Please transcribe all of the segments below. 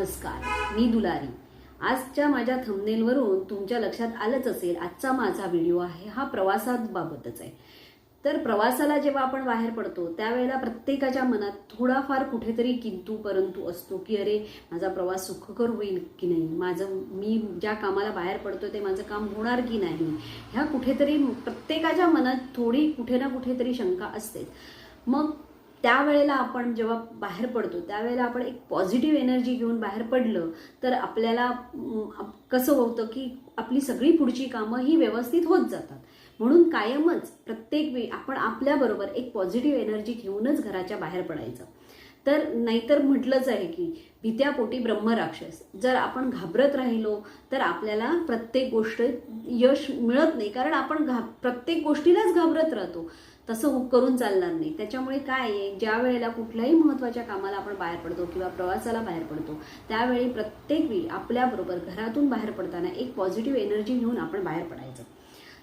नमस्कार, मी दुलारी. आजच्या माझ्या थंबनेलवरून तुमच्या लक्षात आलंच असेल, आजचा माझा व्हिडिओ आहे हा प्रवासाबाबतच आहे. तर प्रवासाला जेव्हा आपण बाहेर पडतो त्यावेळेला प्रत्येकाच्या मनात थोडाफार कुठेतरी किंतु परंतु असतो की अरे माझा प्रवास सुखकर होईल की नाही, मी ज्या कामाला बाहेर पडतोय ते माझं काम होणार की नाही, ह्या कुठेतरी प्रत्येकाच्या मनात थोडी कुठे ना कुठेतरी शंका असते. मग त्यावेळेला आपण जेव्हा बाहेर पडतो त्यावेळेला आपण एक पॉझिटिव्ह एनर्जी घेऊन बाहेर पडलं तर आपल्याला कसं होतं की आपली सगळी पुढची कामं ही व्यवस्थित होत जातात. म्हणून कायमच प्रत्येक वेळी आपण आपल्याबरोबर एक पॉझिटिव्ह एनर्जी घेऊनच घराच्या बाहेर पडायचं. तर नाहीतर म्हटलंच आहे की भीत्यापोटी ब्रह्मराक्षस. जर आपण घाबरत राहिलो तर आपल्याला प्रत्येक गोष्ट यश मिळत नाही, कारण आपण प्रत्येक गोष्टीलाच घाबरत राहतो. तसं करून चालणार नाही. त्याच्यामुळे काय आहे, ज्या वेळेला कुठल्याही महत्त्वाच्या कामाला आपण बाहेर पडतो किंवा प्रवासाला बाहेर पडतो त्यावेळी प्रत्येक वेळी आपल्याबरोबर घरातून बाहेर पडताना एक पॉझिटिव्ह एनर्जी घेऊन आपण बाहेर पडायचं.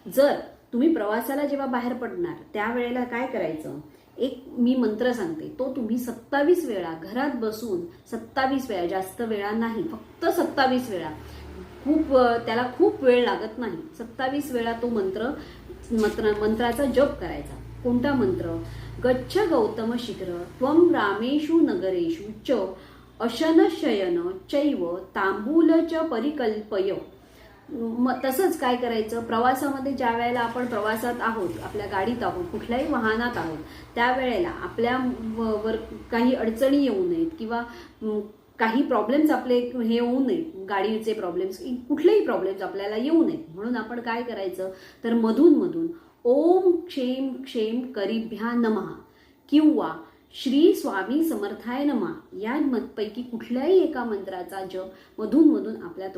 जर तुम्ही प्रवासाला जेव्हा बाहेर पडणार त्यावेळेला काय करायचं, एक मी मंत्र सांगते, तो तुम्ही 27 वेळा घरात बसून 27 वेळा, जास्त वेळा नाही, फक्त 27 वेळा, त्याला खूप वेळ लागत नाही, 27 वेळा तो मंत्राचा जप करायचा. कोणता मंत्र? गच्छ गौतम शिखर त्वं रामेषु नगरेषु च अशनशयन चैव तांबूल च परिकल्पय. तसंच काय करायचं, प्रवासामध्ये ज्या वेळेला आपण प्रवासात आहोत, आपल्या गाडीत आहोत, कुठल्याही वाहनात आहोत, त्यावेळेला आपल्यावर काही अडचणी येऊ नयेत किंवा काही प्रॉब्लेम्स आपले हे येऊ नयेत, गाडीचे प्रॉब्लेम्स, कुठलेही प्रॉब्लेम्स आपल्याला येऊ नयेत म्हणून आपण काय करायचं, तर मधून मधून ओम क्षेम क्षेम करिभ्या नमः किंवा श्री स्वामी समर्थाय नमः या पैकी कुठल्याही एका मंत्राचा जप मधून मधून आपल्या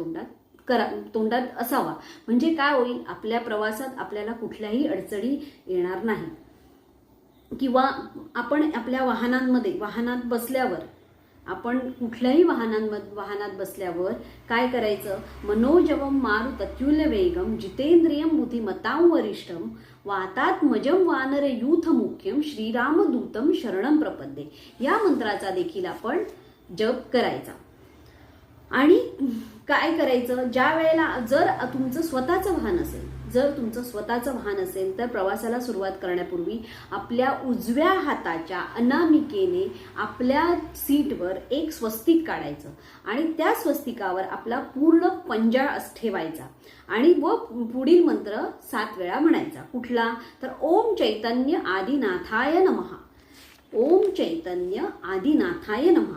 तोंडात असावा. म्हणजे काय होईल, आपल्या प्रवासात आपल्याला कुठल्याही अडचणी येणार नाही. किंवा आपण आपल्या वाहनात बसल्यावर, आपण कुठल्याही वाहनात बसल्यावर काय करायचं, मनोजवम मारुतत्युल्य वेगम जितेंद्रियम बुद्धिमतां वरिष्ठम वातात्मजम वानर यूथ मुख्यम श्रीरामदूतम शरणम प्रपद्ये या मंत्राचा देखील आपण जप करायचा. आणि काय करायचं, ज्या वेळेला जर तुमचं स्वतःचं वाहन असेल तर प्रवासाला सुरुवात करण्यापूर्वी आपल्या उजव्या हाताच्या अनामिकेने आपल्या सीटवर एक स्वस्तिक काढायचं आणि त्या स्वस्तिकावर आपला पूर्ण पंजा ठेवायचा आणि व पुढील मंत्र 7 वेळा म्हणायचा. कुठला? तर ओम चैतन्य आदिनाथाय नमः, ओम चैतन्य आदिनाथाय नमः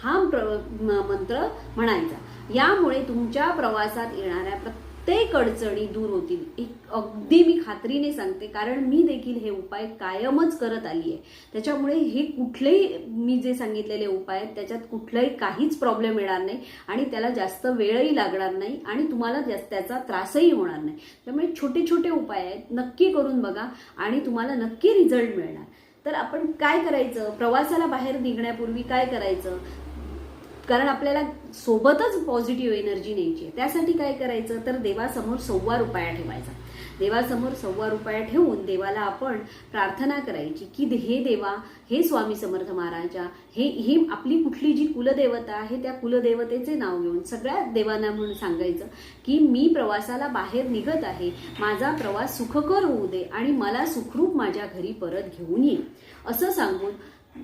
हा मंत्र म्हणायचा. यामुळे तुमच्या प्रवासात येणाऱ्या प्रत्येक अडचणी दूर होतील. अगदी मी खात्रीने सांगते, कारण मी देखील हे उपाय कायमच करत आली आहे. त्याच्यामुळे हे कुठलेही मी जे सांगितलेले उपाय आहेत त्याच्यात कुठलाही काहीच प्रॉब्लेम येणार नाही आणि त्याला जास्त वेळही लागणार नाही आणि तुम्हाला त्याचा त्रासही होणार नाही. त्यामुळे छोटे छोटे उपाय आहेत, नक्की करून बघा आणि तुम्हाला नक्की रिझल्ट मिळणार. तर आपण काय करायचं, प्रवासाला बाहेर निघण्यापूर्वी काय करायचं, कारण आपल्याला सोबतच पॉझिटिव्ह एनर्जी न्यायची आहे. त्यासाठी काय करायचं, तर देवासमोर 1.25 रुपया ठेवायचा. देवासमोर 1.25 रुपया ठेवून देवाला आपण प्रार्थना करायची की हे देवा, हे स्वामी समर्थ महाराजा, हे आपली कुठली जी कुलदेवता आहे त्या कुलदेवतेचे नाव घेऊन सगळ्या देवांना म्हणून सांगायचं की मी प्रवासाला बाहेर निघत आहे, माझा प्रवास सुखकर होऊ दे आणि मला सुखरूप माझ्या घरी परत घेऊन ये, असं सांगून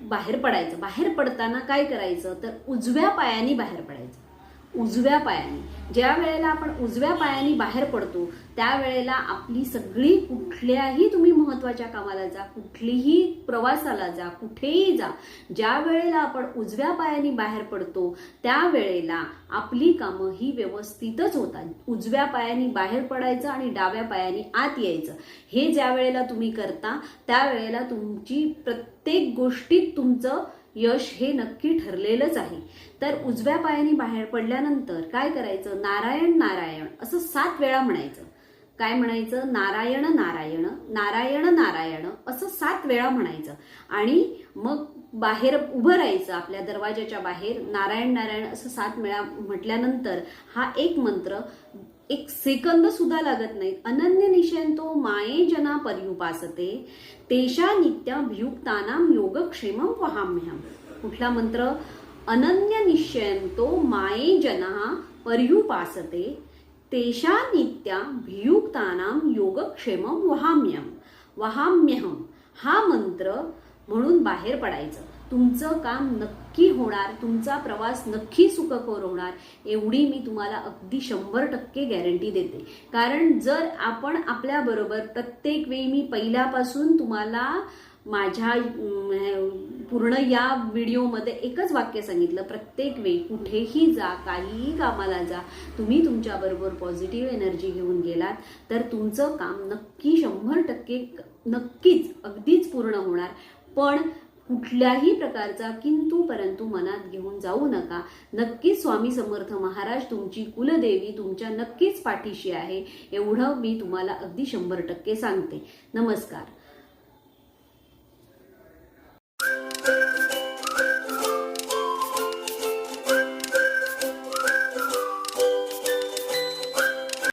बाहेर पडायचं. बाहेर पडताना काय करायचं, तर उजव्या पायाने बाहेर पडायचं. उजव्या पायाने ज्या वेळेला आपण उजव्या पायाने बाहेर पडतो त्यावेळेला आपली सगळी, कुठल्याही तुम्ही महत्वाच्या कामाला जा, कुठलीही प्रवासाला जा, कुठेही जा, ज्या वेळेला आपण उजव्या पायाने बाहेर पडतो त्यावेळेला आपली कामं ही व्यवस्थितच होतात. उजव्या पायाने बाहेर पडायचं आणि डाव्या पायाने आत यायचं. हे ज्या वेळेला तुम्ही करता त्यावेळेला तुमची प्रत्येक गोष्टीत तुमचं यश हे नक्की ठरलेलंच आहे. तर उजव्या पायाने बाहेर पडल्यानंतर काय करायचं, नारायण नारायण असं 7 वेळा म्हणायचं. काय म्हणायचं, नारायण नारायण नारायण नारायण असं 7 वेळा म्हणायचं आणि मग बाहेर उभं राहायचं. आपल्या दरवाजाच्या बाहेर नारायण नारायण असं 7 वेळा म्हटल्यानंतर हा एक मंत्र 1 सेकंद सुद्धा लागत नाही. अनन्य निशयंतो माये जना पर्युपासते तेषा नित्याभियुक्तानां योगक्षेमं वहाम्यहम्. कुठला मंत्र? अनन्य निश्चयंतो माये जना पर्युपासते तेषा नित्या भियुक्तानां योगक्षेमं वहाम्यहम हा मंत्र म्हणून बाहेर पडायचं. तुमचं काम नक्की होणार, तुमचा प्रवास नक्की सुखकर होणार, एवढी मी तुम्हाला अगदी 100% गॅरंटी देते. कारण जर आपण आपल्या बरोबर प्रत्येक वेळी, मी पहिल्यापासून तुम्हाला माझ्या पूर्ण या व्हिडिओमध्ये एकच वाक्य सांगितलं, प्रत्येक वेळी कुठेही जा, काहीही कामाला जा, तुम्ही तुमच्याबरोबर पॉझिटिव्ह एनर्जी घेऊन गेलात तर तुमचं काम नक्की 100% नक्कीच अगदीच पूर्ण होणार. पण कुठल्याही प्रकारचा किंतु परंतु मनात घेऊन जाऊ नका. नक्कीच स्वामी समर्थ महाराज तुमची कुलदेवी तुमच्या नक्कीच पाठीशी आहे, एवढं मी तुम्हाला अगदी 100% सांगते. नमस्कार.